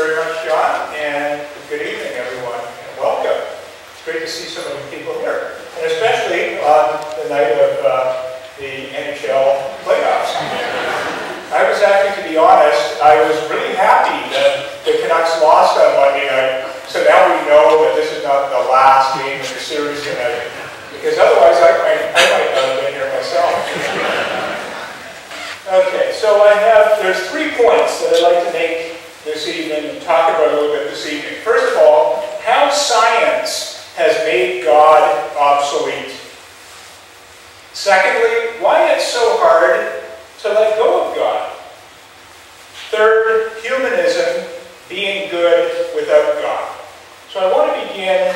very much, John, and good evening, everyone, and welcome. It's great to see so many people here, and especially on the night of the NHL playoffs. I was actually, to be honest, I was really happy that the Canucks lost on Monday night, so now we know that this is not the last game of the series tonight, because otherwise I might not have been here myself. Okay, so there's 3 points that I'd like to make this evening and talk about a little bit this evening. First of all, how science has made God obsolete. Secondly, why it's so hard to let go of God. Third, humanism being good without God. So I want to begin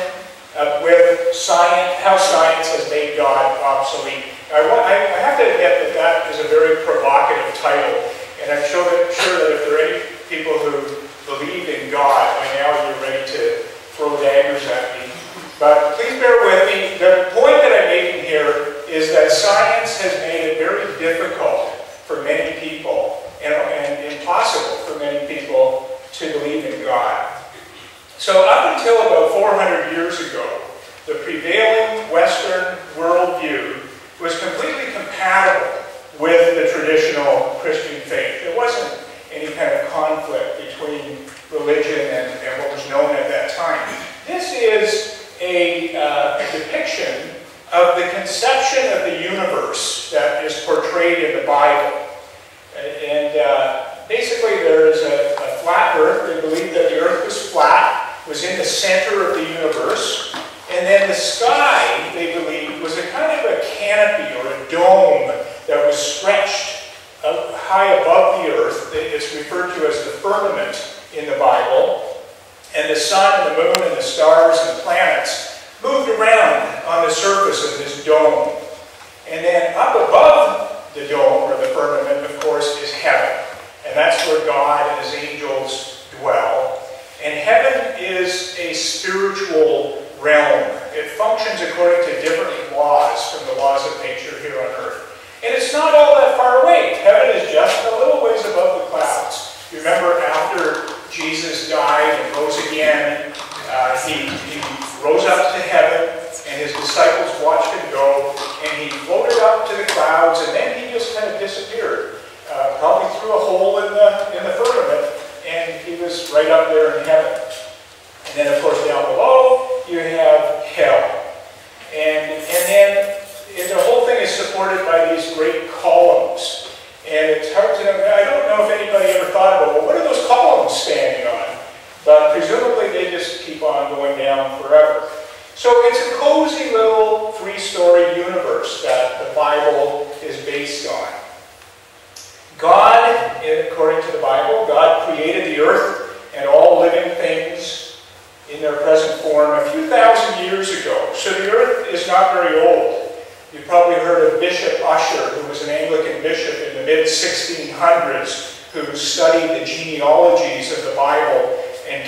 with science, how science has made God obsolete. I have to admit that is a very provocative title, and I'm sure that if there are any people who believe in God, by now you're ready to throw daggers at me. But please bear with me. The point that I'm making here is that science has made it very difficult for many people, and impossible for many people, to believe in God. So up until about 400 years ago, the prevailing Western worldview was completely compatible with the traditional Christian faith. There wasn't any kind of conflict between religion and what was known at that time. This is a depiction of the conception of the universe that is portrayed in the Bible. And basically there is a flat earth. They believed that the earth was flat, was in the center of the universe. And then the sky, they believed, was a kind of a canopy or a dome that was stretched high above the earth. It's referred to as the firmament in the Bible. And the sun and the moon and the stars and the planets moved around on the surface of this dome. And then up above the dome, or the firmament, of course, is heaven. And that's where God and his angels dwell. And heaven is a spiritual realm. It functions according to different laws from the laws of nature here on earth. And it's not all that far away. Heaven is just a little ways above the clouds. You remember after Jesus died and rose again, he rose up to heaven, and his disciples watched him go, and he floated up to the clouds, and then he just kind of disappeared, probably through a hole in the firmament, and he was right up there in heaven. And then, of course, down below, you have hell. And then the whole thing is supported by these great columns. And it's hard to know, I don't know if anybody ever thought about, well, what are those columns standing on? But presumably they just keep on going down forever. So it's a cozy little 3-story universe that the Bible is based on. God, according to the Bible, God created the earth and all living things in their present form a few thousand years ago. So the earth is not very old. You've probably heard of Bishop Ussher, who was an Anglican bishop in the mid-1600s, who studied the genealogies of the Bible and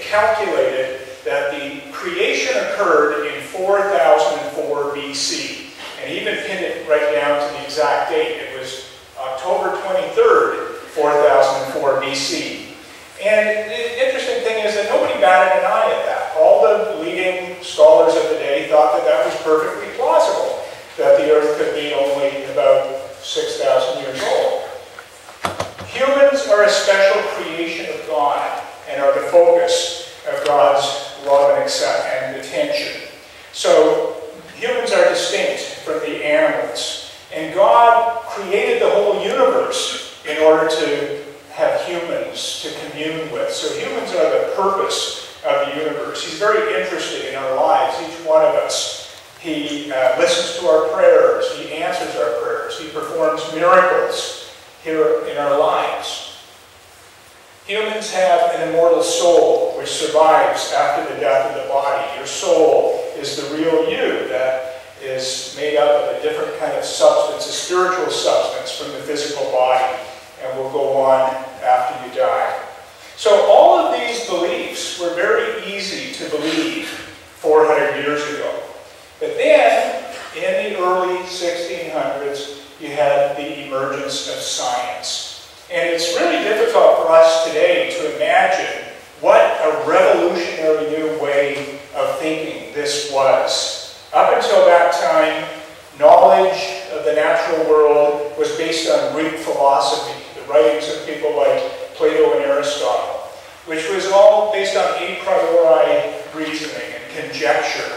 calculated that the creation occurred in 4004 BC. And even pinned it right down to the exact date. It was October 23rd, 4004 BC. And the interesting thing is that nobody batted an eye at that. All the leading scholars of the day thought that that was perfectly plausible, that the earth could be only about 6,000 years old. Humans are a special creation of God and are the focus of God's love and attention. So humans are distinct from the animals. And God created the whole universe in order to have humans to commune with. So humans are the purpose of the universe. He's very interested in our lives, each one of us. He listens to our prayers. He answers our prayers. He performs miracles here in our lives. Humans have an immortal soul which survives after the death of the body. Your soul is the real you that is made up of a different kind of substance, a spiritual substance from the physical body, and will go on after you die. So all of these beliefs were very easy to believe 400 years ago. But then, in the early 1600s, you had the emergence of science. And it's really difficult for us today to imagine what a revolutionary new way of thinking this was. Up until that time, knowledge of the natural world was based on Greek philosophy, the writings of people like Plato and Aristotle, which was all based on a priori reasoning and conjecture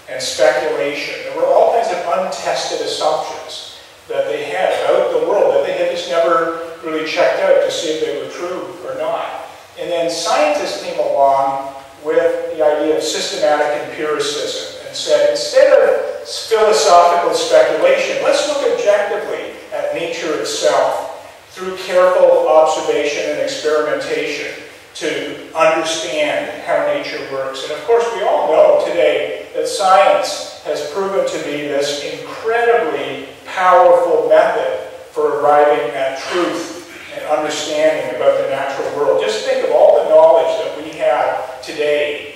and speculation. There were all kinds of untested assumptions that they had about the world that they had just never really checked out to see if they were true or not. And then scientists came along with the idea of systematic empiricism and said, instead of philosophical speculation, let's look objectively at nature itself through careful observation and experimentation to understand how nature works. And of course, we all know today that science has proven to be this incredibly powerful method for arriving at truth and understanding about the natural world. Just think of all the knowledge that we have today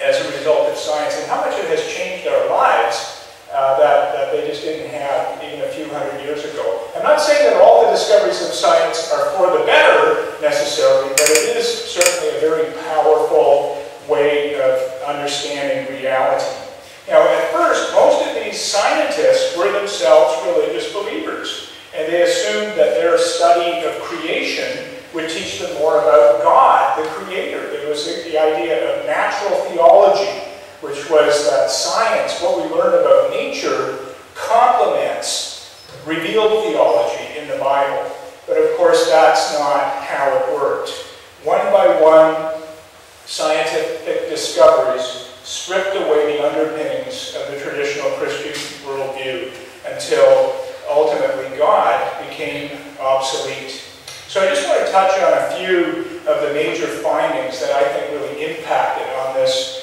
as a result of science and how much it has changed our lives that they just didn't have even a few hundred years ago. I'm not saying that all the discoveries of science are for the better necessarily, but it is certainly a very powerful way of understanding reality. Now, at first, most of these scientists were themselves religious believers, and they assumed that their study of creation would teach them more about God, the Creator. There was the idea of natural theology, which was that science, what we learn about nature, complements revealed theology in the Bible. But of course, that's not how it worked. One by one, scientific discoveries stripped away the underpinnings of the traditional Christian worldview until ultimately God became obsolete. So I just want to touch on a few of the major findings that I think really impacted on this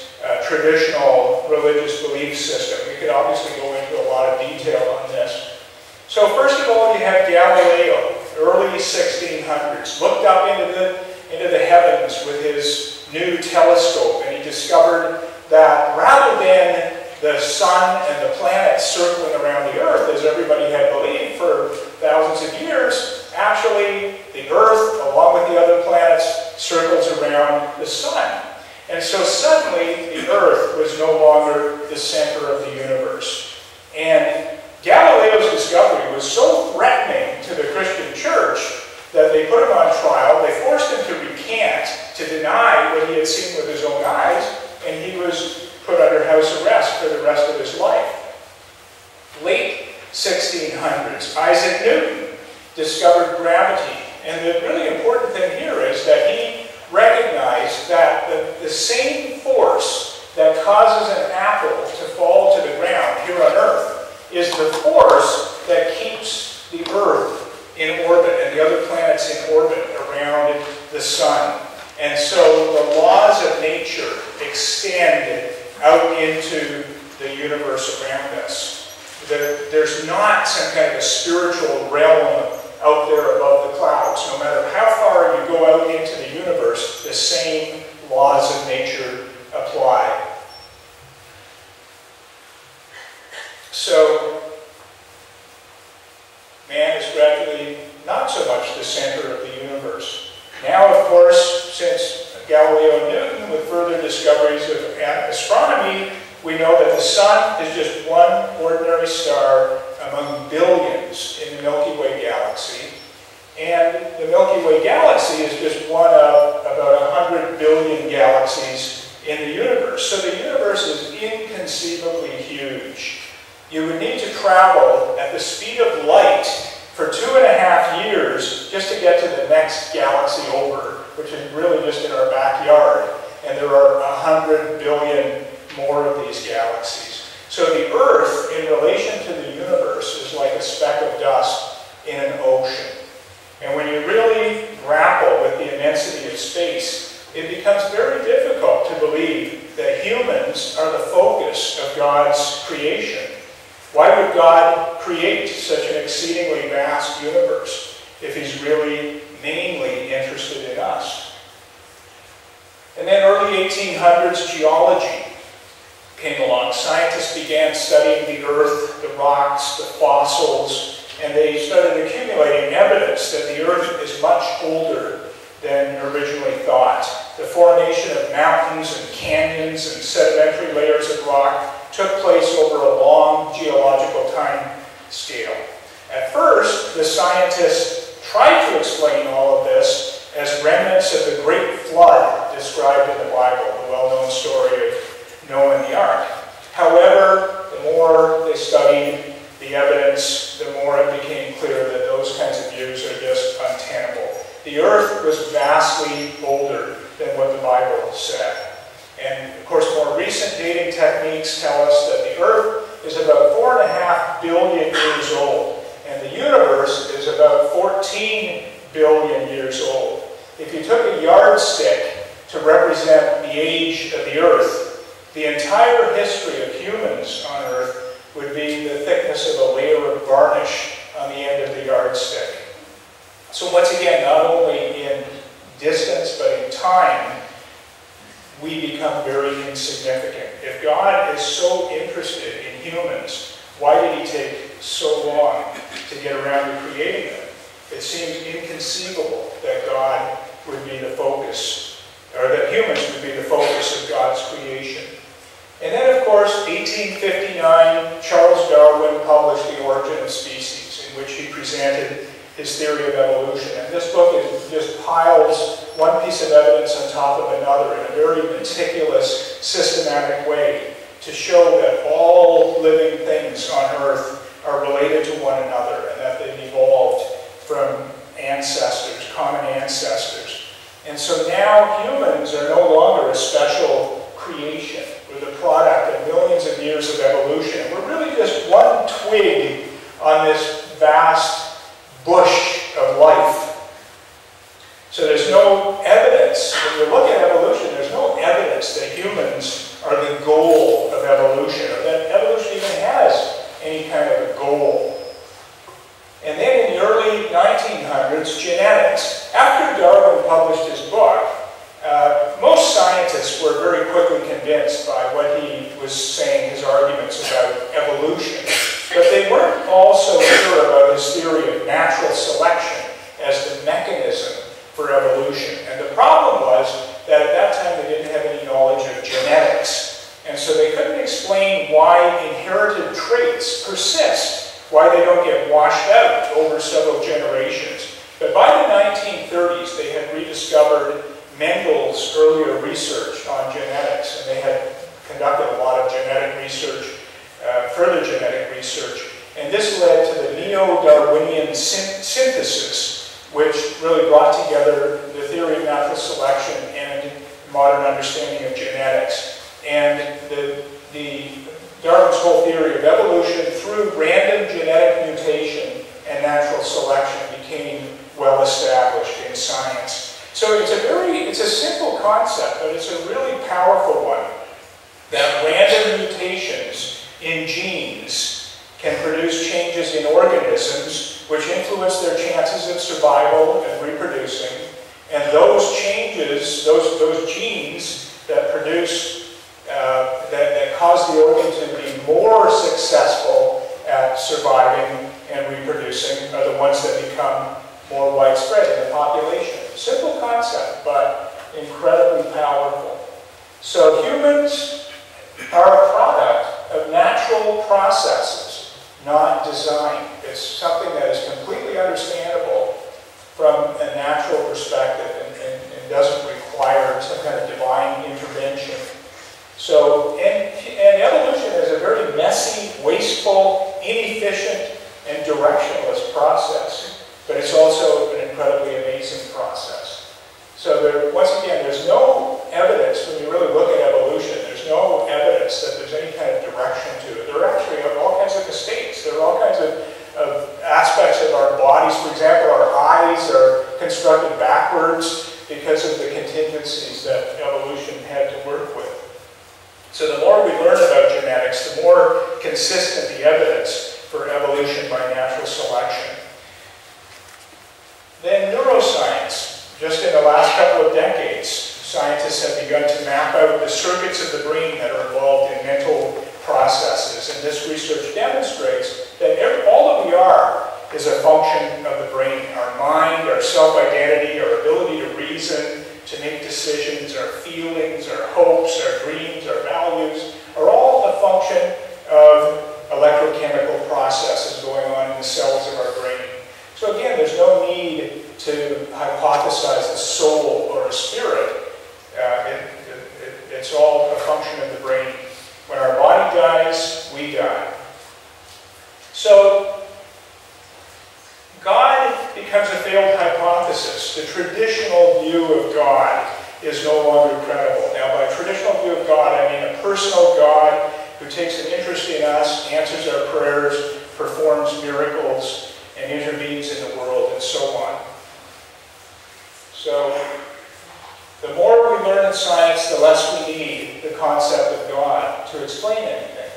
traditional religious belief system. We could obviously go into a lot of detail on this. So first of all, you have Galileo, early 1600s, looked up into the heavens with his new telescope, and he discovered that rather than the sun and the planets circling around the earth, as everybody had believed for thousands of years, actually the earth, along with the other planets, circles around the sun. And so suddenly the earth was no longer the center of the universe. And Galileo's discovery was so threatening to the Christian church that they put him on trial. They forced him to recant, to deny what he had seen with his own eyes, and he was put under house arrest for the rest of his life. Late 1600s, Isaac Newton discovered gravity. And the really important thing here is that he recognized that the same force that causes an apple to fall to the ground here on Earth is the force that keeps the Earth in orbit and the other planets in orbit around the sun. And so the laws of nature extend out into the universe around us. There's not some kind of a spiritual realm out there above the clouds. No matter how far you go out into the universe, the same laws of nature apply. So, man is gradually not so much the center of the universe. Now, of course, since Galileo and Newton, with further discoveries of astronomy, we know that the sun is just one ordinary star among billions in the Milky Way galaxy. And the Milky Way galaxy is just one of about 100 billion galaxies in the universe. So the universe is inconceivably huge. You would need to travel at the speed of light for 2.5 years just to get to the next galaxy over, which is really just in our backyard. And there are 100 billion more of these galaxies. So the Earth, in relation to the universe, is like a speck of dust in an ocean. And when you really grapple with the immensity of space, it becomes very difficult to believe that humans are the focus of God's creation. Why would God create such an exceedingly vast universe if He's really mainly interested in us? And then early 1800s geology came along. Scientists began studying the earth, the rocks, the fossils, and they started accumulating evidence that the earth is much older than originally thought. the formation of mountains and canyons and sedimentary layers of rock took place over a long geological time scale. At first, the scientists tried to explain all of this as remnants of the great flood described in the Bible, the well-known story of Noah and the ark. However, the more they studied the evidence, the more it became clear that those kinds of views are just untenable. The earth was vastly older than what the Bible said. And of course, more recent dating techniques tell us that the earth is about 4.5 billion years old, and the universe is about 14 billion years old. If you took a yardstick to represent the age of the earth, the entire history of humans on earth would be the thickness of a layer of varnish on the end of the yardstick. So once again, not only in distance, but in time, we become very insignificant. If God is so interested in humans, why did he take so long to get around to creating them? It seems inconceivable that God would be the focus, or that humans would be the focus of God's creation. And then, of course, 1859, Charles Darwin published The Origin of Species, in which he presented his theory of evolution. And this book just piles one piece of evidence on top of another in a very meticulous, systematic way to show that all living things on Earth are related to one another and that they've evolved from ancestors, common ancestors. And so now humans are no longer a special creation. We're the product of millions of years of evolution. We're really just one twig on this vast bush of life. So there's no evidence, when you look at evolution, there's no evidence that humans are the goal of evolution, or that evolution even has any kind of a goal. And then in the early 1900s, genetics. After Darwin published his book, most scientists were very quickly convinced by what he was saying, his arguments about evolution. But they weren't also sure about his theory of natural selection as the mechanism for evolution. And the problem was that at that time they didn't have any knowledge of genetics. And so they couldn't explain why inherited traits persist, why they don't get washed out over several generations. But by the 1930s, they had rediscovered Mendel's earlier research on genetics, and they had conducted a lot of genetic research, further genetic research, and this led to the neo-Darwinian synthesis, which really brought together the theory of natural selection and modern understanding of genetics. And Darwin's whole theory of evolution through random genetic mutation and natural selection became well established in science. So it's a simple concept, but it's a really powerful one, that random mutations in genes can produce changes in organisms which influence their chances of survival and reproducing. And those changes, those genes that produce, that cause the organ to be more successful at surviving and reproducing are the ones that become more widespread in the population. Simple concept, but incredibly powerful. So humans are a product of natural processes, not design. It's something that is completely understandable from a natural perspective and doesn't require some kind of divine intervention. So, and evolution is a very messy, wasteful, inefficient, and directionless process. But it's also an incredibly amazing process. So once again, there's no evidence, when you really look at evolution, there's no evidence that there's any kind of direction to it. There actually are all kinds of mistakes. There are all kinds of aspects of our bodies. For example, our eyes are constructed backwards because of the contingencies that evolution had to work with. So the more we learn about genetics, the more consistent the evidence for evolution by natural selection. Then neuroscience. Just in the last couple of decades, scientists have begun to map out the circuits of the brain that are involved in mental processes. And this research demonstrates that all that we are is a function of the brain. Our mind, our self-identity, our ability to reason, to make decisions, our feelings, our hopes, our dreams, our values, are all a function of electrochemical processes going on in the cells of our brain. So again, there's no need to hypothesize a soul or a spirit. It's all a function of the brain. When our body dies, we die. So God becomes a failed hypothesis. The traditional view of God is no longer credible. Now, by traditional view of God, I mean a personal God who takes an interest in us, answers our prayers, performs miracles, and intervenes in the world, and so on. So, the more we learn in science, the less we need the concept of God to explain anything.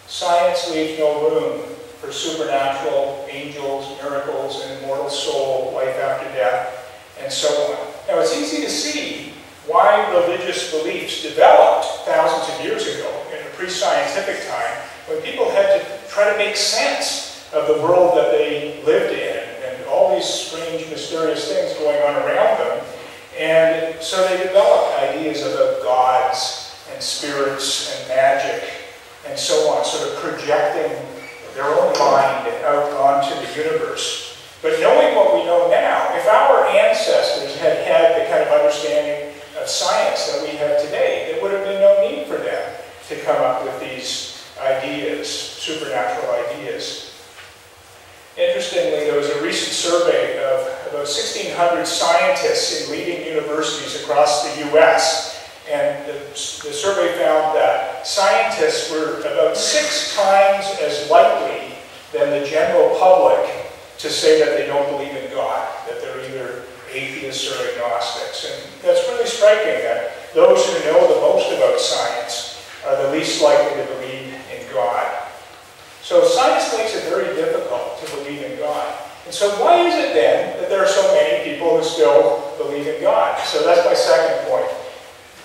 Science leaves no room for supernatural, angels, miracles, an immortal soul, life after death, and so on. Now, it's easy to see why religious beliefs developed thousands of years ago in a pre-scientific time when people had to try to make sense of the world that they lived in and all these strange, mysterious things going on around them. And so they developed ideas about gods and spirits and magic and so on, sort of projecting their own mind out onto the universe. But knowing what we know now, if our ancestors had had the kind of understanding of science that we have today, there would have been no need for them to come up with these ideas, supernatural ideas. Interestingly, there was a recent survey of about 1,600 scientists in leading universities across the U.S., and the survey found that scientists were about 6 times as likely than the general public to say that they don't believe in God, that they're either atheists or agnostics. And that's really striking that those who know the most about science are the least likely to believe in God. So science makes it very difficult to believe in God. And so why is it then that there are so many people who still believe in God? So that's my second point.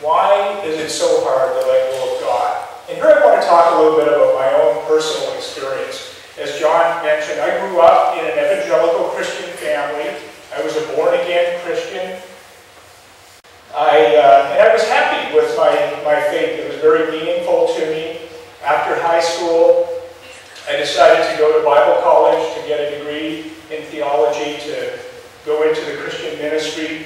Why is it so hard to let go of God? And here I want to talk a little bit about my own personal experience. As John mentioned, I grew up in an Evangelical Christian family. I was a born-again Christian. And I was happy with my faith. It was very meaningful to me. After high school, I decided to go to Bible college to get a degree in theology, to go into the Christian ministry.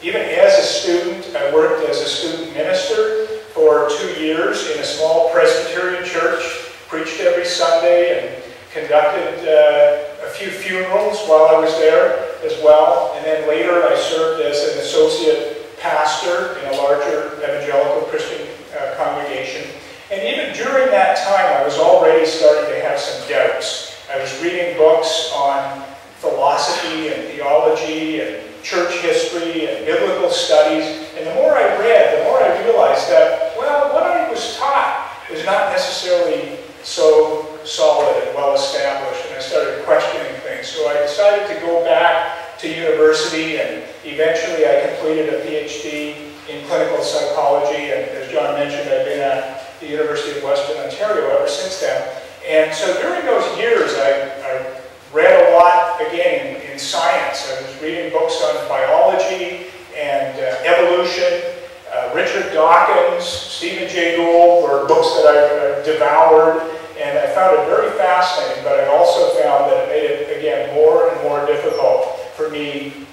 Even as a student, I worked as a student minister for 2 years in a small Presbyterian church, preached every Sunday, and conducted a few funerals while I was there as well. And then later I served as an associate pastor in a larger Evangelical Christian congregation. And even during that time, I was already starting to have some doubts. I was reading books on philosophy and theology and church history and biblical studies. And the more I read, the more I realized that, well, what I was taught was not necessarily so solid and well established. And I started questioning things. So I decided to go back to university, and eventually I completed a PhD in clinical psychology. And as John mentioned, I've been at the University of Western Ontario ever since then. And so during those years, I read a lot, again, in science. I was reading books on biology and evolution. Richard Dawkins, Stephen Jay Gould were books that I devoured, and I found it very fascinating, but I also found that it made it, again, more and more difficult for me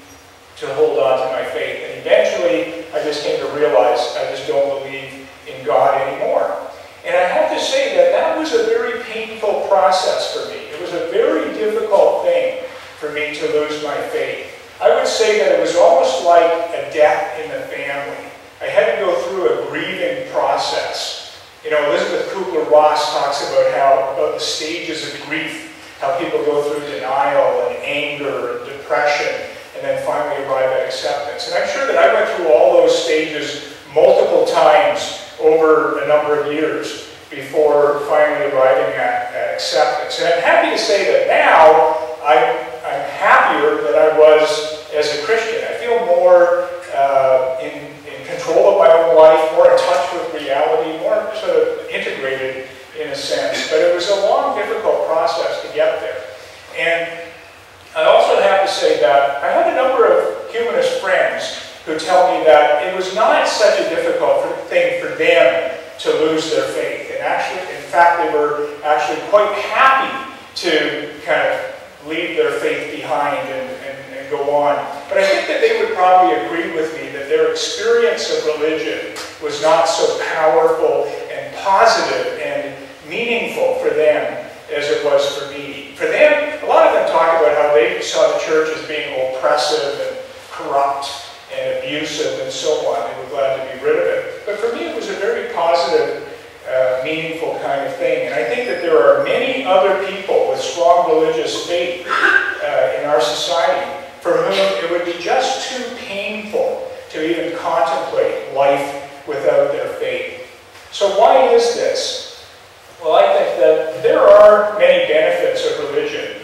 to hold on to my faith. And eventually, I just came to realize I just don't believe in God anymore. And I have to say that that was a very painful process for me. It was a very difficult thing for me to lose my faith. I would say that it was almost like a death in the family. I had to go through a grieving process. You know, Elizabeth Kubler-Ross talks about the stages of grief, how people go through denial and anger and depression, and then finally arrive at acceptance. And I'm sure that I went through all those stages multiple times over a number of years before finally arriving at acceptance. And I'm happy to say that now I'm happier than I was as a Christian. I feel more in control of my own life, more in touch with reality, more sort of integrated in a sense. But it was a long, difficult process to get there. And I also have to say that I had a number of humanist friends, who tell me that it was not such a difficult thing for them to lose their faith. And actually, in fact, they were actually quite happy to kind of leave their faith behind and go on. But I think that they would probably agree with me that their experience of religion was not so powerful and positive and meaningful for them as it was for me. For them, a lot of them talk about how they saw the church as being oppressive and corrupt and abusive and so on. They were glad to be rid of it. But for me, it was a very positive, meaningful kind of thing. And I think that there are many other people with strong religious faith in our society for whom it would be just too painful to even contemplate life without their faith. So why is this? Well, I think that there are many benefits of religion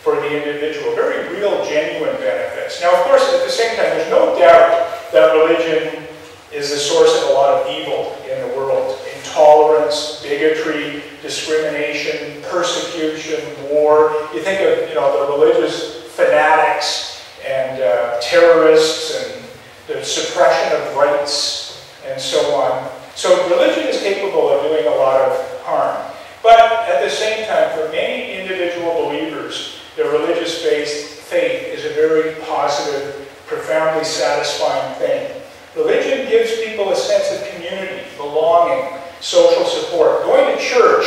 for the individual, very real, genuine benefits. Now, of course, at the same time, there's no doubt that religion is the source of a lot of evil in the world. Intolerance, bigotry, discrimination, persecution, war. You think of, the religious fanatics and terrorists and the suppression of rights and so on. So religion is capable of doing a lot of harm. But at the same time, for many individual believers, their religious faith is a very positive, profoundly satisfying thing. Religion gives people a sense of community, belonging, social support. Going to church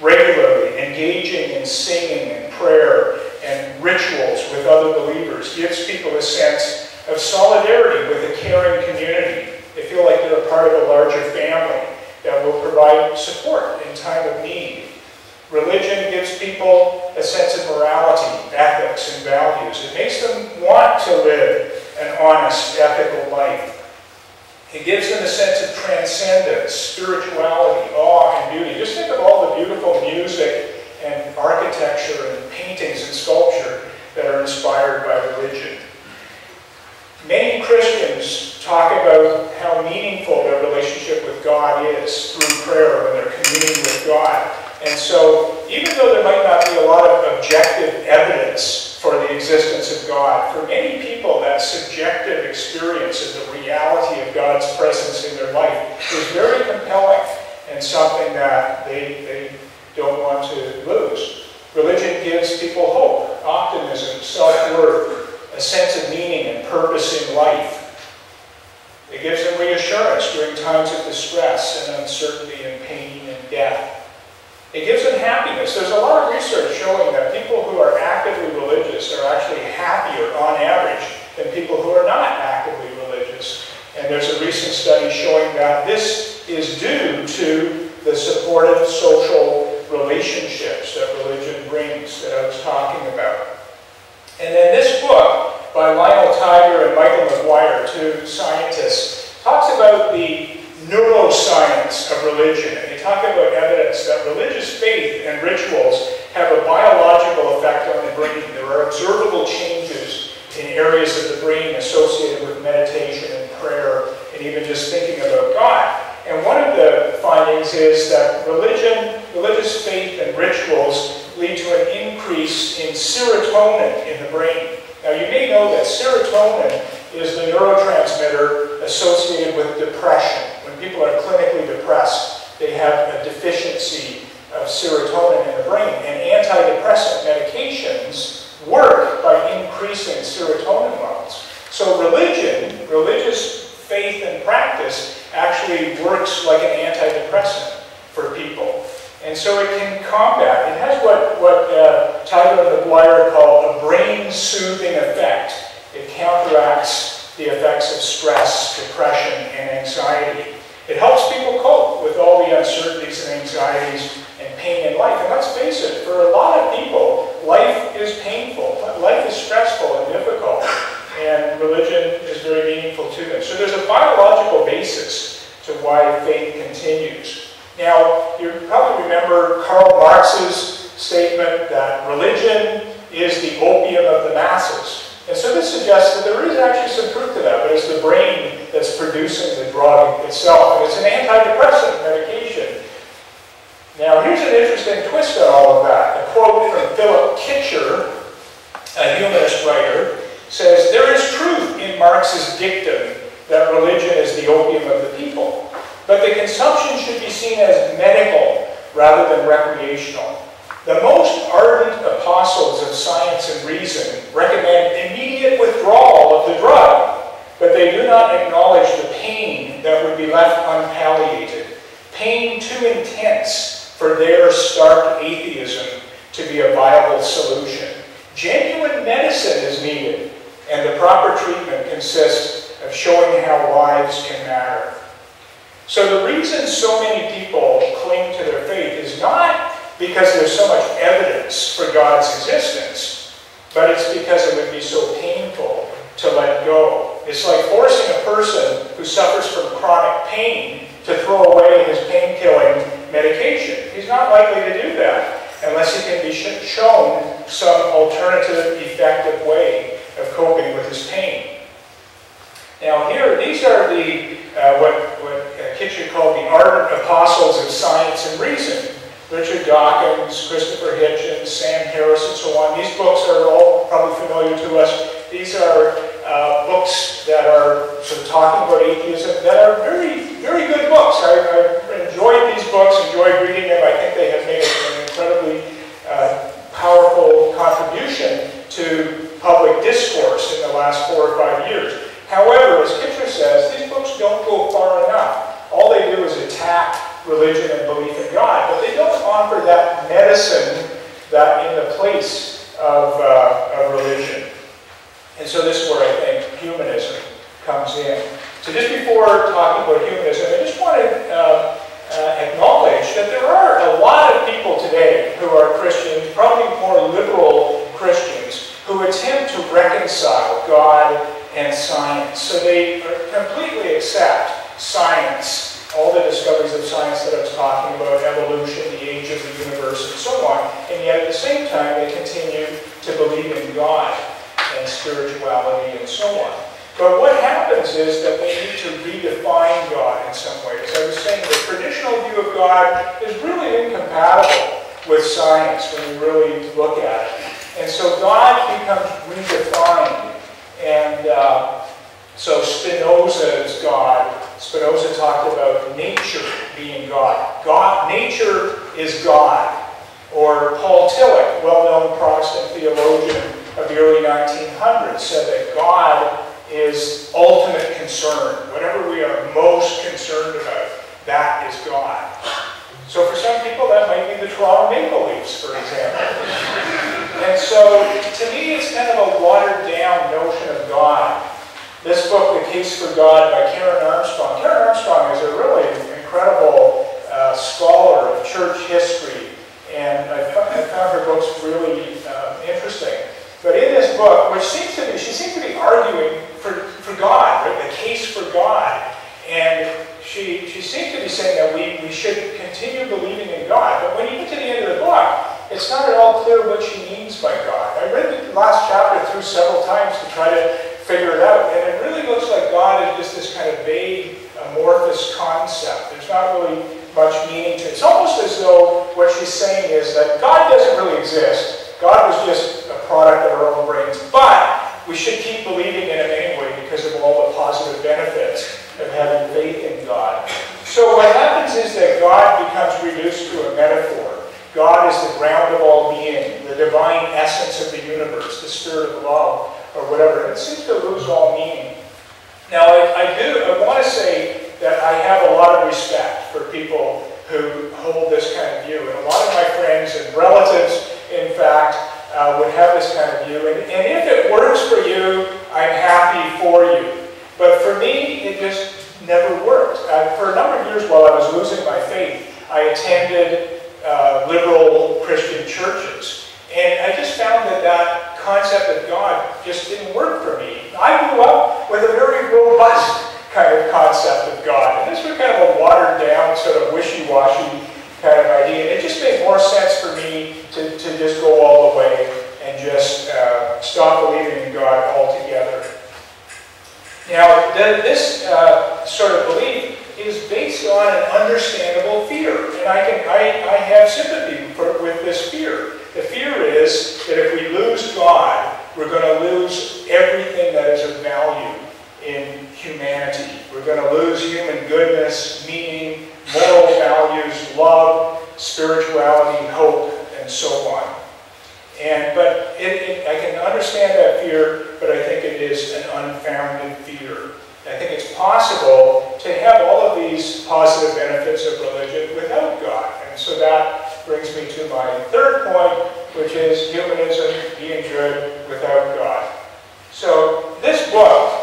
regularly, engaging in singing and prayer and rituals with other believers gives people a sense of solidarity with a caring community. They feel like they're a part of a larger family that will provide support in time of need. Religion gives people a sense of morality, ethics, and values. It makes them want to live an honest, ethical life. It gives them a sense of transcendence, spirituality, awe, and beauty. Just think of all the beautiful music and architecture and paintings and sculpture that are inspired by religion. Many Christians talk about how meaningful their relationship with God is through prayer when they're communing with God. And so, even though there might not be a lot of objective evidence for the existence of God, for many people that subjective experience of the reality of God's presence in their life is very compelling and something that they don't want to lose. Religion gives people hope, optimism, self-worth, a sense of meaning and purpose in life. It gives them reassurance during times of distress and uncertainty and pain and death. It gives them happiness. There's a lot of research showing that people who are actively religious are actually happier on average than people who are not actively religious. And there's a recent study showing that this is due to the supportive social relationships that religion brings that I was talking about. And then this book by Lionel Tiger and Michael McGuire, two scientists, talks about the neuroscience of religion. And they talk about evidence that religious faith and rituals have a biological effect on the brain. There are observable changes in areas of the brain associated with meditation and prayer and even just thinking about God. And one of the findings is that religious faith and rituals lead to an increase in serotonin in the brain. Now you may know that serotonin is the neurotransmitter associated with depression. When people are clinically depressed, they have a deficiency of serotonin in the brain. And antidepressant medications work by increasing serotonin levels. So religious faith and practice actually works like an antidepressant for people. And so it can combat, it has what Tiger and McGuire call a brain-soothing effect. It counteracts the effects of stress, depression, and anxiety. It helps people cope with all the uncertainties and anxieties and pain in life. And let's face it, for a lot of people, life is painful. Life is stressful and difficult. And religion is very meaningful to them. So there's a biological basis to why faith continues. Now, you probably remember Karl Marx's statement that religion is the opium of the masses. And so this suggests that there is actually some truth to that, but it's the brain that's producing the drug itself. And it's an antidepressant medication. Now, here's an interesting twist on all of that. A quote from Philip Kitcher, a humanist writer, says, "There is truth in Marx's dictum religion is the opium of the people. But the consumption should be seen as medical rather than recreational. The most ardent apostles of science and reason recommend immediate withdrawal of the drug, but they do not acknowledge the pain that would be left unpalliated, pain too intense for their stark atheism to be a viable solution. Genuine medicine is needed, and the proper treatment consists of showing how lives can matter. So the reason so many people cling to their faith is not because there's so much evidence for God's existence, but it's because it would be so painful to let go. It's like forcing a person who suffers from chronic pain to throw away his pain-killing medication. He's not likely to do that unless he can be shown some alternative, effective way of coping with his pain. Now here, these are the what Kitchen called the ardent apostles of science and reason. Richard Dawkins, Christopher Hitchens, Sam Harris, and so on. These books are all probably familiar to us. These are books that are sort of talking about atheism that are very, very good books. I've enjoyed these books, enjoyed reading them. I think they have made an incredibly powerful contribution to public discourse in the last 4 or 5 years. However, as Kitcher says, these books don't go far enough. All they do is attack religion and belief in God, but they don't offer that medicine that in the place of religion. And so this is where I think humanism comes in. So just before talking about humanism, I just want to acknowledge that there are a lot of people today who are Christians, probably more liberal Christians, who attempt to reconcile God and science. So they completely accept science, all the discoveries of science that I was talking about, evolution, the age of the universe, and so on, and yet at the same time they continue to believe in God and spirituality and so on. But what happens is that they need to redefine God in some way. As I was saying, the traditional view of God is really incompatible with science when you really look at it. And so God becomes redefined. And so Spinoza's God, Spinoza talked about nature being God. Nature is God. Or Paul Tillich, well-known Protestant theologian of the early 1900s, said that God is ultimate concern. Whatever we are most concerned about, that is God. So for some people, that might be the Toronto Maple Leafs, for example. And so, to me, it's kind of a watered-down notion of God. This book, The Case for God, by Karen Armstrong. Karen Armstrong is a really incredible scholar of church history, and I found her books really interesting. But in this book, which she seems to be arguing for God, right? The case for God. And she seems to be saying that we should continue believing in God. But when you get to the end of the book, it's not at all clear what she means by God. I read the last chapter through several times to try to figure it out. And it really looks like God is just this kind of vague, amorphous concept. There's not really much meaning to it. It's almost as though what she's saying is that God doesn't really exist. God was just a product of our own brains. But we should keep believing in Him anyway because of all the positive benefits of having faith in God. So what happens is that God becomes reduced to a metaphor. God is the ground of all being, the divine essence of the universe, the spirit of love, or whatever. And it seems to lose all meaning. Now, I want to say that I have a lot of respect for people who hold this kind of view. And a lot of my friends and relatives, in fact, would have this kind of view. And if it works for you, I'm happy for you. But for me, it just never worked. For a number of years while I was losing my faith, I attended liberal Christian churches. And I just found that concept of God just didn't work for me. I grew up with a very robust kind of concept of God. And this was kind of a watered-down, sort of wishy-washy kind of idea. And it just made more sense for me to just go all the way and just stop believing in God altogether. Now, this sort of belief is based on an understandable fear, and I have sympathy with this fear. The fear is that if we lose God, we're going to lose everything that is of value in humanity. We're going to lose human goodness, meaning, moral values, love, spirituality, hope, and so on. But I can understand that fear, but I think it is an unfounded fear. I think it's possible to have all of these positive benefits of religion without God. And so that brings me to my third point, which is humanism being good without God. So this book,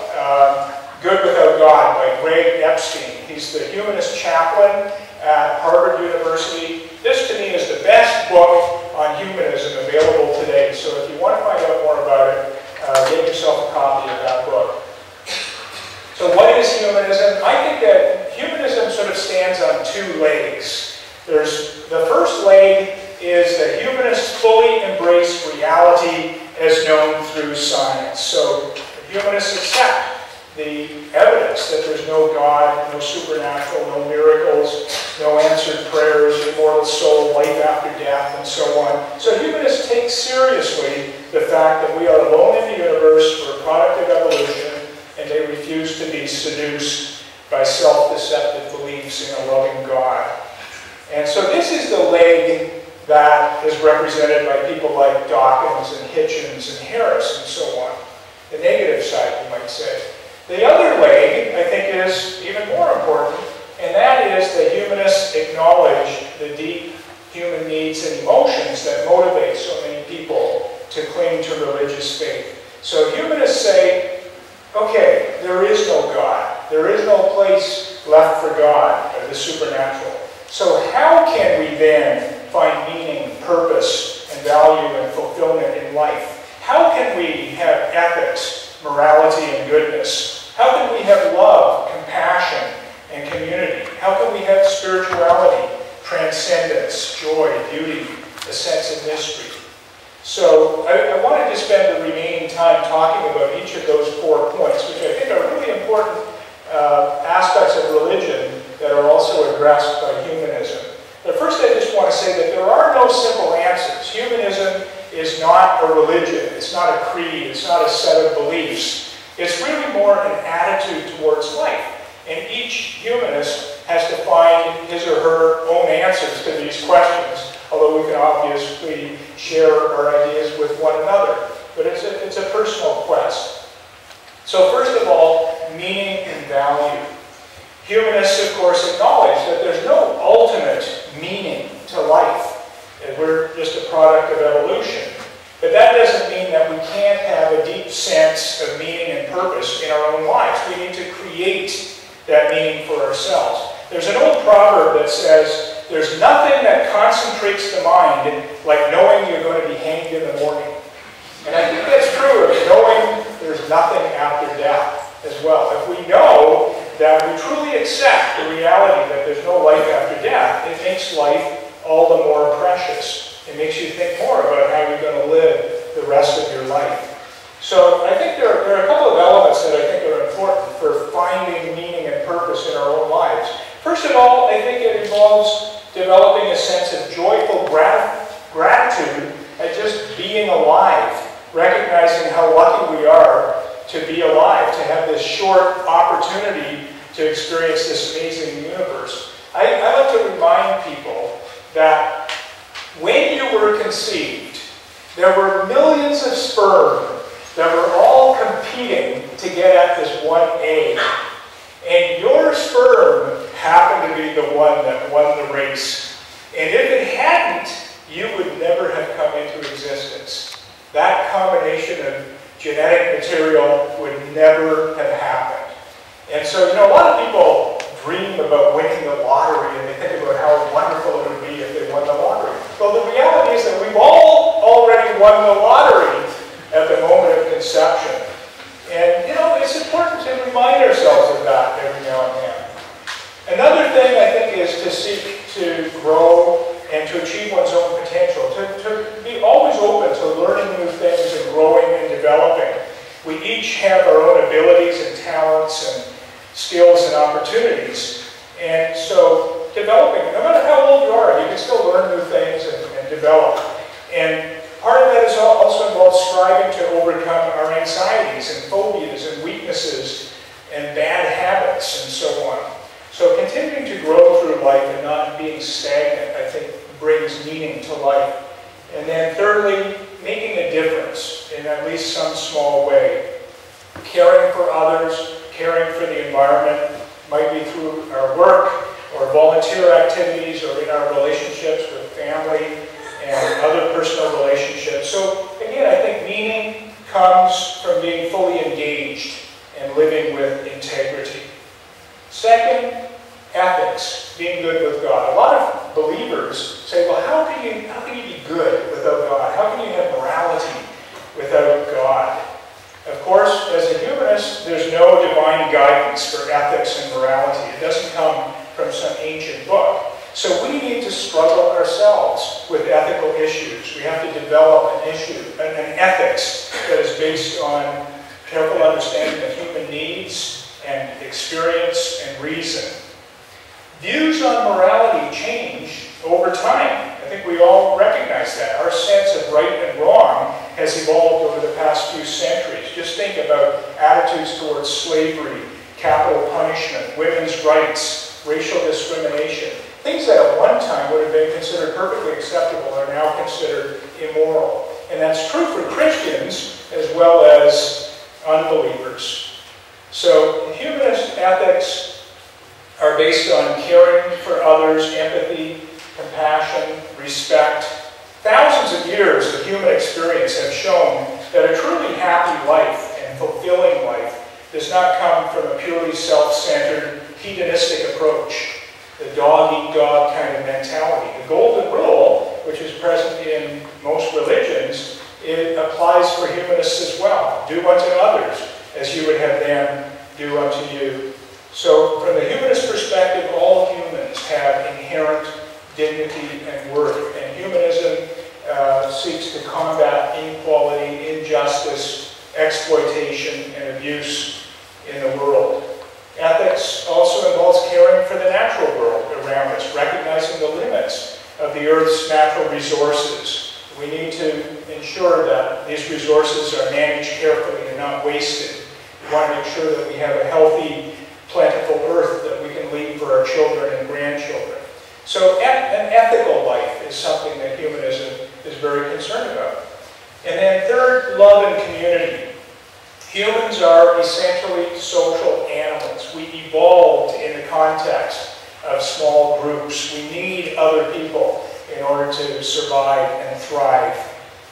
Good Without God, by Greg Epstein, he's the humanist chaplain at Harvard University. This, to me, is the best book on humanism available today. So if you want to find out more about it, get yourself a copy of that book. So what is humanism? I think that humanism sort of stands on two legs. The first leg is that humanists fully embrace reality as known through science. So humanists accept the evidence that there's no God, no supernatural, no miracles, no answered prayers, immortal soul, life after death, and so on. So humanists take seriously the fact that we are alone in the universe, we're a product of evolution, and they refuse to be seduced by self-deceptive beliefs in a loving God. And so this is the leg that is represented by people like Dawkins and Hitchens and Harris and so on. The negative side, you might say. The other leg, I think, is even more important, and that is that humanists acknowledge the deep human needs and emotions that motivate so many people to cling to religious faith. So humanists say, okay, there is no God. There is no place left for God or the supernatural. So how can we then find meaning, purpose, and value and fulfillment in life? How can we have ethics, morality, and goodness? How can we have love, compassion, and community? How can we have spirituality, transcendence, joy, beauty, a sense of mystery? So I wanted to spend the remaining time talking about each of those 4 points, which I think are really important aspects of religion that are also addressed by humanism. But first I just want to say that there are no simple answers. Humanism is not a religion. It's not a creed. It's not a set of beliefs. It's really more an attitude towards life. And each humanist has to find his or her own answers to these questions, although we can obviously share our ideas with one another. But it's a personal quest. So first of all, meaning and value. Humanists, of course, acknowledge that there's no ultimate meaning to life. And we're just a product of evolution. But that doesn't mean that we can't have a deep sense of meaning and purpose in our own lives. We need to create that meaning for ourselves. There's an old proverb that says, there's nothing that concentrates the mind like knowing you're going to be hanged in the morning. And I think that's true of knowing there's nothing after death as well. If we know that we truly accept the reality that there's no life after death, it makes life all the more precious. It makes you think more about how you're going to live the rest of your life. So I think there are a couple of elements that I think are important for finding meaning and purpose in our own lives. First of all, I think it involves developing a sense of joyful gratitude at just being alive, recognizing how lucky we are to be alive, to have this short opportunity to experience this amazing universe. I like to remind people that when you were conceived, there were millions of sperm that were all competing to get at this one egg. And your sperm happened to be the one that won the race. And if it hadn't, you would never have come into existence. That combination of genetic material would never have happened. And so, a lot of people dream about winning the lottery and they think about how wonderful it would be if they won the lottery. Well, the reality is that we've all already won the lottery at the moment of conception. And, it's important to remind ourselves of that every now and then. Another thing I think is to seek to grow and to achieve one's own potential, to be always open to learning new things and growing and developing. We each have our own abilities and talents and skills and opportunities. And so developing, no matter how old you are, you can still learn new things and develop. And part of that is also involves striving to overcome our anxieties and phobias and weaknesses and bad habits, and so on. So continuing to grow through life and not being stagnant, I think, brings meaning to life. And then thirdly, making a difference in at least some small way. Caring for others, caring for the environment, might be through our work or volunteer activities or in our relationships with family and other personal relationships. So again, I think meaning comes from being fully engaged and living with integrity. Second, ethics, being good with God. A lot of believers say, well, how can you be good without God? How can you have morality without God? Of course, as a humanist, there's no divine guidance for ethics and morality. It doesn't come from some ancient book. So we need to struggle ourselves with ethical issues. We have to develop an ethics that is based on careful understanding of human needs and experience and reason. Views on morality change over time. I think we all recognize that. Our sense of right and wrong has evolved over the past few centuries. Just think about attitudes towards slavery, capital punishment, women's rights, racial discrimination. Things that at one time would have been considered perfectly acceptable are now considered immoral. And that's true for Christians as well as unbelievers. So humanist ethics are based on caring for others, empathy, compassion, respect. Thousands of years of human experience have shown that a truly happy life and fulfilling life does not come from a purely self-centered, hedonistic approach, the dog-eat-dog kind of mentality. The golden rule, which is present in most religions, it applies for humanists as well. Do unto others as you would have them do unto you. So from the humanist perspective, all humans have inherent dignity and worth. And humanism seeks to combat inequality, injustice, exploitation, and abuse in the world. Ethics also involves caring for the natural world around us, recognizing the limits of the Earth's natural resources. We need to ensure that these resources are managed carefully and not wasted. We want to make sure that we have a healthy, plentiful Earth that we can leave for our children and grandchildren. So an ethical life is something that humanism is very concerned about. And then third, love and community. Humans are essentially social animals. We evolved in the context of small groups. We need other people in order to survive and thrive.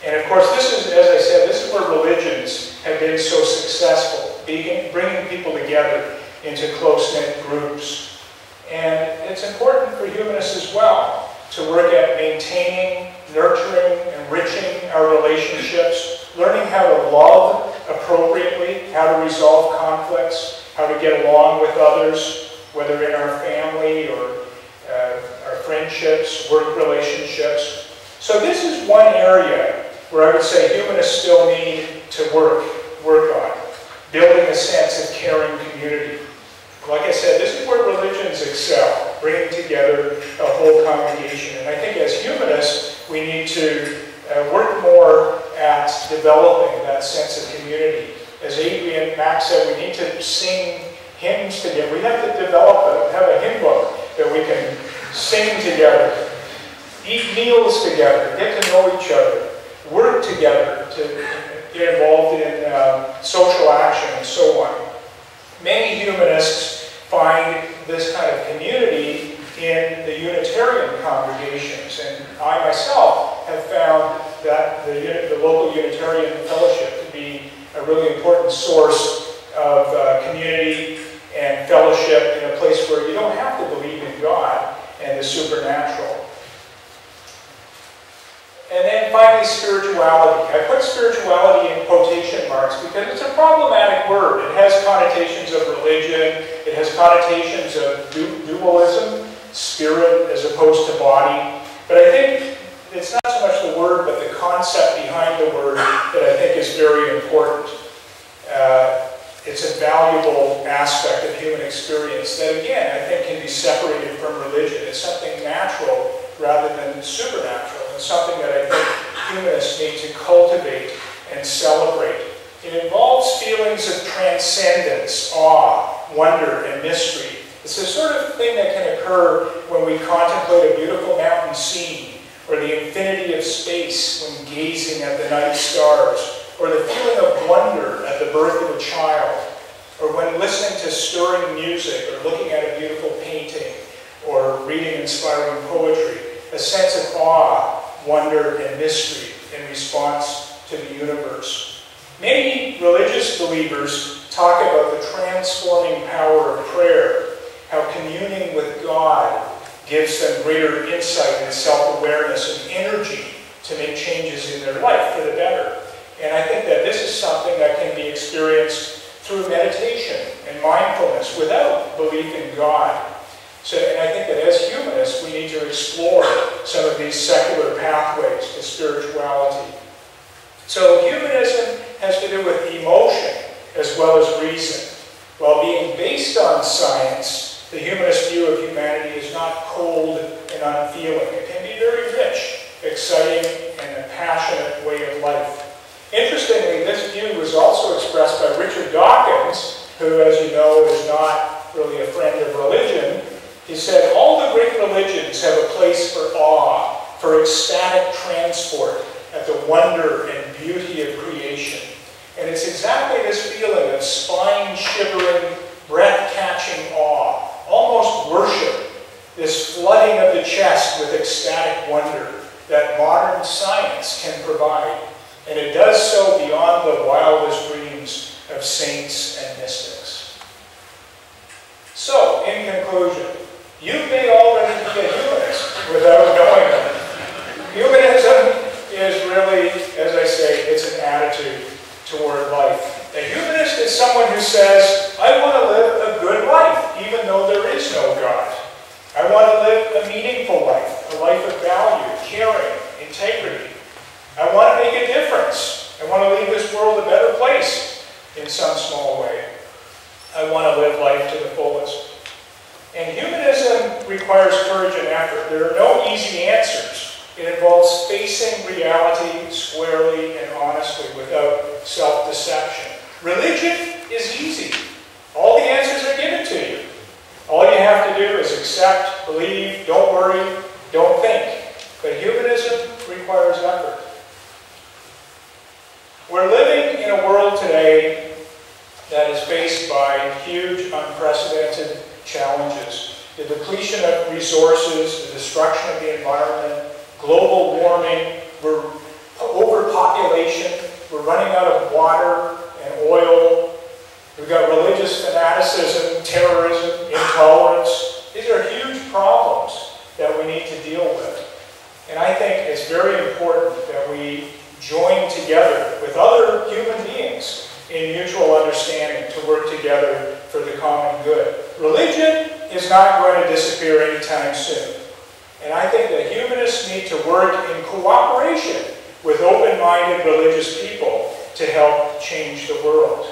And of course, this is, as I said, this is where religions have been so successful, bringing people together into close-knit groups. And it's important for humanists as well to work at maintaining, nurturing, enriching our relationships, learning how to love appropriately, how to resolve conflicts, how to get along with others, whether in our family or our friendships, work relationships. So this is one area where I would say humanists still need to work on, building a sense of caring community. Like I said, this is where religions excel, bringing together a whole congregation. And I think as humanists, we need to work more at developing that sense of community. As Adrian Mack said, we need to sing hymns together. We have to have a hymn book that we can sing together, eat meals together, get to know each other, work together to get involved in social action and so on. Many humanists find this kind of community in the Unitarian congregations, and I myself have found that the local Unitarian fellowship to be a really important source of community and fellowship in a place where you don't have to believe in God and the supernatural. And then finally, spirituality. I put spirituality in quotation marks because it's a problematic word. It has connotations of religion. It has connotations of dualism, spirit as opposed to body. But I think it's not so much the word, but the concept behind the word that I think is very important. It's a valuable aspect of human experience that, again, I think can be separated from religion. It's something natural rather than supernatural, and something that I think humanists need to cultivate and celebrate. It involves feelings of transcendence, awe, wonder, and mystery. It's the sort of thing that can occur when we contemplate a beautiful mountain scene, or the infinity of space when gazing at the night stars, or the feeling of wonder at the birth of a child, or when listening to stirring music, or looking at a beautiful painting, or reading inspiring poetry. A sense of awe, wonder, and mystery in response to the universe. Many religious believers talk about the transforming power of prayer, how communing with God gives them greater insight and self-awareness and energy to make changes in their life for the better. And I think that this is something that can be experienced through meditation and mindfulness without belief in God. And I think that as humanists, we need to explore some of these secular pathways to spirituality. So humanism has to do with emotion as well as reason. While being based on science, the humanist view of humanity is not cold and unfeeling. It can be very rich, exciting, and a passionate way of life. Interestingly, this view was also expressed by Richard Dawkins, who, as you know, is not really a friend of religion. He said, all the great religions have a place for awe, for ecstatic transport at the wonder and beauty of creation. And it's exactly this feeling of spine-shivering, breath-catching awe, almost worship, this flooding of the chest with ecstatic wonder that modern science can provide. And it does so beyond the wildest dreams of saints and mystics. So, in conclusion, you may already be a humanist without knowing it. Humanism is really, as I say, it's an attitude toward life. A humanist is someone who says, I want to live a good life, even though there is no God. I want to live a meaningful life, a life of value, caring, integrity. I want to make a difference. I want to leave this world a better place in some small way. I want to live life to the fullest. And humanism requires courage and effort. There are no easy answers. It involves facing reality squarely and honestly without self-deception. Religion is easy. All the answers are given to you. All you have to do is accept, believe, don't worry, don't think. But humanism requires effort. We're living in a world today that is faced by huge, unprecedented challenges. The depletion of resources, the destruction of the environment, global warming, overpopulation, we're running out of water and oil. We've got religious fanaticism, terrorism, intolerance. These are huge problems that we need to deal with. And I think it's very important that we join together with other human beings in mutual understanding to work together for the common good. Religion is not going to disappear anytime soon. And I think that humanists need to work in cooperation with open-minded religious people to help change the world.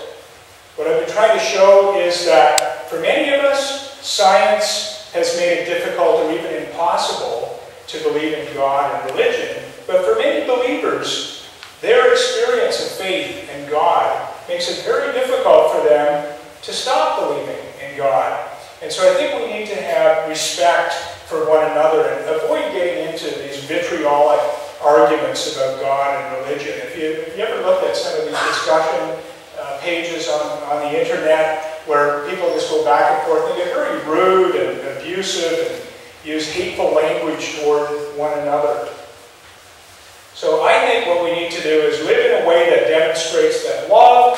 What I've been trying to show is that for many of us, science has made it difficult or even impossible to believe in God and religion. But for many believers, their experience of faith in God makes it very difficult for them to stop believing in God. And so I think we need to have respect for one another and avoid getting into these vitriolic arguments about God and religion. If you ever looked at some of these discussion pages on the internet where people just go back and forth, they get very rude and abusive and use hateful language toward one another. So I think what we need to do is live in a way that demonstrates that love